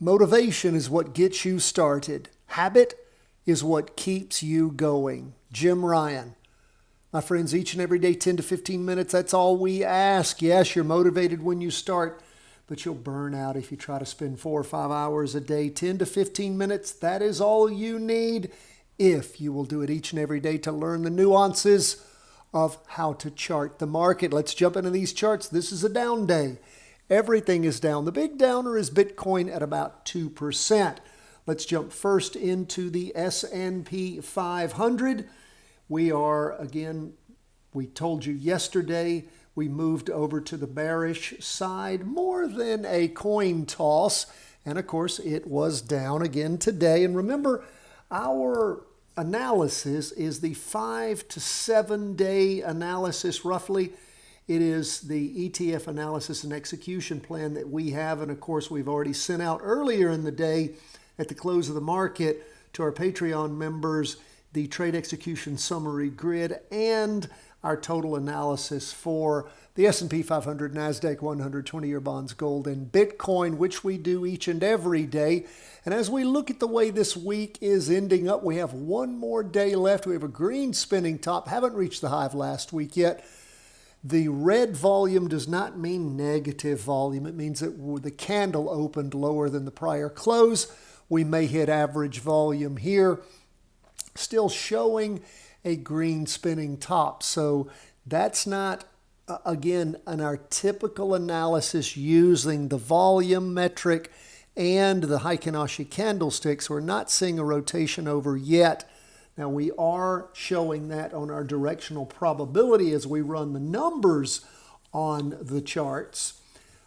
Motivation is what gets you started. Habit is what keeps you going. Jim Ryan. My friends, each and every day, 10 to 15 minutes, that's all we ask. Yes, you're motivated when you start, but you'll burn out if you try to spend 4 or 5 hours a day. 10 to 15 minutes, that is all you need if you will do it each and every day to learn the nuances of how to chart the market. Let's jump into these charts. This is a down day. Everything is down. The big downer is Bitcoin at about 2%. Let's jump first into the S&P 500. We told you yesterday, we moved over to the bearish side, more than a coin toss. And of course, it was down again today. And remember, our analysis is the 5 to 7 day analysis roughly. It is the ETF analysis and execution plan that we have. And of course, we've already sent out earlier in the day at the close of the market to our Patreon members the trade execution summary grid and our total analysis for the S&P 500, NASDAQ 100, 20-year bonds, gold, and Bitcoin, which we do each and every day. And as we look at the way this week is ending up, we have one more day left. We have a green spinning top. Haven't reached the high of last week yet. The red volume does not mean negative volume. It means that the candle opened lower than the prior close. We may hit average volume here. Still showing a green spinning top. So that's not, again, in our typical analysis using the volume metric and the Heikin-Ashi candlesticks. We're not seeing a rotation over yet. Now, we are showing that on our directional probability as we run the numbers on the charts.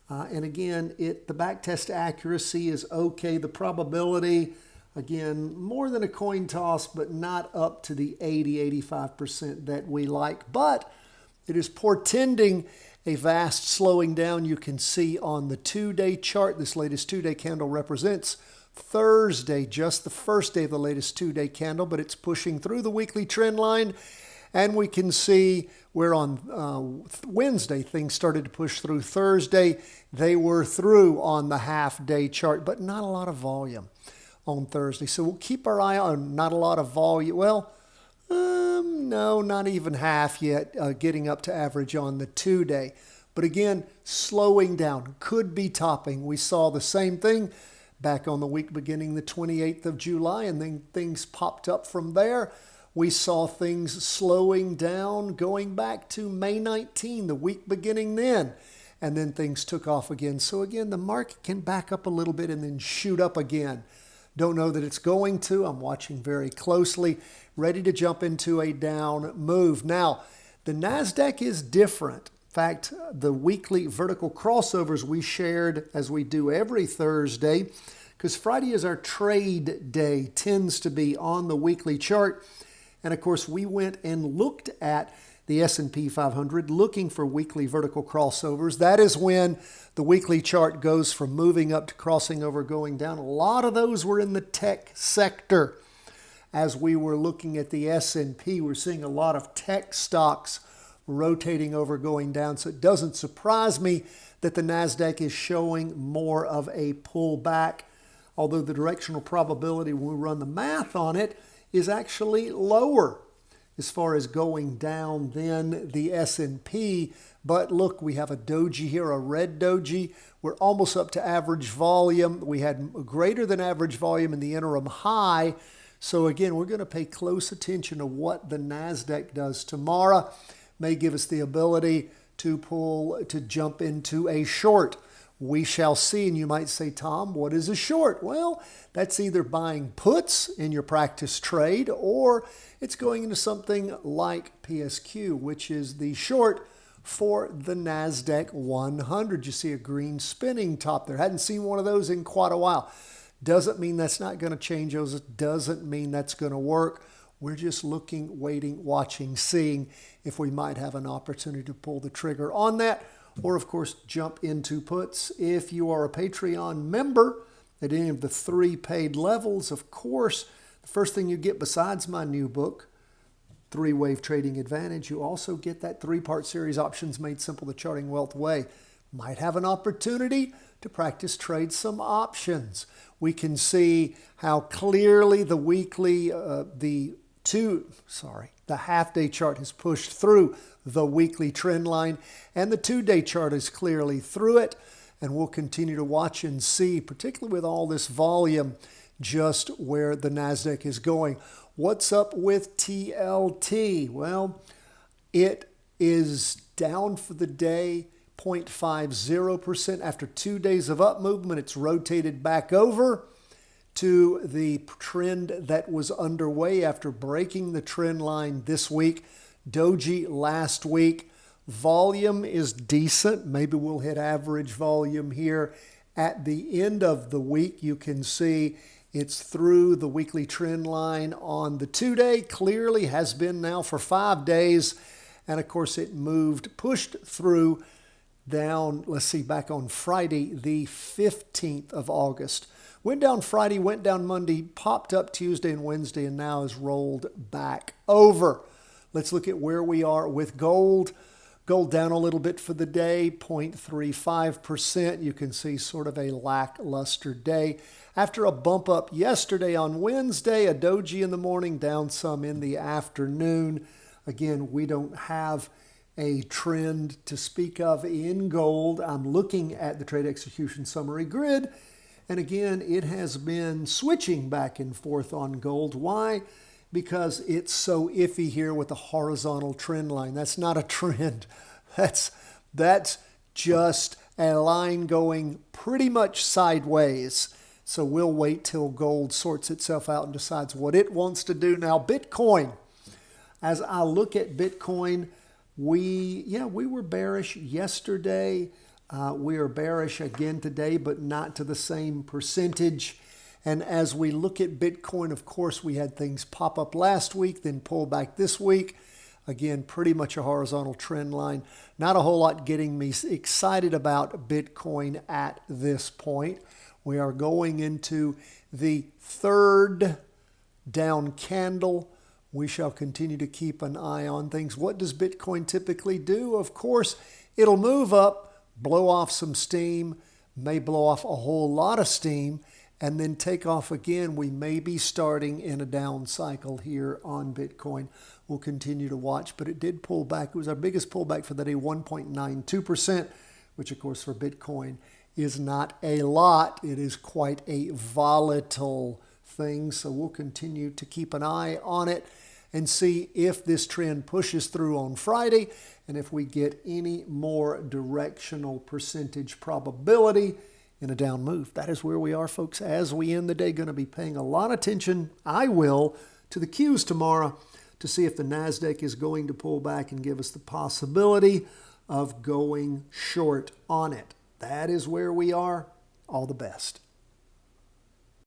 And again, the backtest accuracy is okay. The probability, again, more than a coin toss, but not up to the 80-85% that we like. But it is portending a vast slowing down. You can see on the 2-day chart, this latest 2-day candle represents Thursday, just the first day of the latest 2-day candle, but it's pushing through the weekly trend line. And we can see where on Wednesday things started to push through. Thursday, they were through on the half-day chart, but not a lot of volume on Thursday. So we'll keep our eye on not a lot of volume. Well, no, not even half yet, getting up to average on the 2-day. But again, slowing down, could be topping. We saw the same thing back on the week beginning the 28th of July, and then things popped up from there. We saw things slowing down going back to May 19, the week beginning then, and then things took off again. So again, the market can back up a little bit and then shoot up again. Don't know that it's going to. I'm watching very closely, ready to jump into a down move. Now, the NASDAQ is different. In fact, the weekly vertical crossovers we shared as we do every Thursday, because Friday is our trade day, tends to be on the weekly chart. And of course, we went and looked at the S&P 500 looking for weekly vertical crossovers. That is when the weekly chart goes from moving up to crossing over, going down. A lot of those were in the tech sector. As we were looking at the S&P, we're seeing a lot of tech stocks rotating over, going down. So it doesn't surprise me that the NASDAQ is showing more of a pullback, although the directional probability when we run the math on it is actually lower as far as going down than the S&P. But look, we have a doji here, a red doji. We're almost up to average volume. We had greater than average volume in the interim high. So again, we're going to pay close attention to what the NASDAQ does tomorrow. May give us the ability to jump into a short. We shall see. And you might say, Tom, what is a short? Well, that's either buying puts in your practice trade, or it's going into something like PSQ, which is the short for the NASDAQ 100. You see a green spinning top there. Hadn't seen one of those in quite a while. Doesn't mean that's not going to change those. Doesn't mean that's going to work. We're just looking, waiting, watching, seeing if we might have an opportunity to pull the trigger on that, or of course, jump into puts. If you are a Patreon member at any of the 3 paid levels, of course, the first thing you get besides my new book, 3-Wave Trading Advantage, you also get that 3-part series, Options Made Simple, The Charting Wealth Way. Might have an opportunity to practice trade some options. We can see how clearly the weekly, the half-day chart has pushed through the weekly trend line, and the 2-day chart is clearly through it. And we'll continue to watch and see, particularly with all this volume, just where the NASDAQ is going. What's up with TLT? Well, it is down for the day, 0.50%. After 2 days of up movement, it's rotated back over to the trend that was underway after breaking the trend line this week. Doji last week. Volume is decent. Maybe we'll hit average volume here at the end of the week. You can see it's through the weekly trend line on the 2-day. Clearly has been now for 5 days. And of course it pushed through down, let's see, back on Friday, the 15th of August. Went down Friday, went down Monday, popped up Tuesday and Wednesday, and now is rolled back over. Let's look at where we are with gold. Gold down a little bit for the day, 0.35%. You can see sort of a lackluster day. After a bump up yesterday on Wednesday, a doji in the morning, down some in the afternoon. Again, we don't have a trend to speak of in gold. I'm looking at the trade execution summary grid. And again, it has been switching back and forth on gold. Why? Because it's so iffy here with the horizontal trend line. That's not a trend. That's just a line going pretty much sideways. So we'll wait till gold sorts itself out and decides what it wants to do. Now, Bitcoin. As I look at Bitcoin, we were bearish yesterday. We are bearish again today, but not to the same percentage. And as we look at Bitcoin, of course, we had things pop up last week, then pull back this week. Again, pretty much a horizontal trend line. Not a whole lot getting me excited about Bitcoin at this point. We are going into the third down candle. We shall continue to keep an eye on things. What does Bitcoin typically do? Of course, it'll move up, blow off some steam, may blow off a whole lot of steam, and then take off again. We may be starting in a down cycle here on Bitcoin. We'll continue to watch, but it did pull back. It was our biggest pullback for the day, 1.92%, which of course for Bitcoin is not a lot. It is quite a volatile thing, so we'll continue to keep an eye on it and see if this trend pushes through on Friday and if we get any more directional percentage probability in a down move. That is where we are, folks. As we end the day, going to be paying a lot of attention, I will, to the cues tomorrow to see if the NASDAQ is going to pull back and give us the possibility of going short on it. That is where we are. All the best.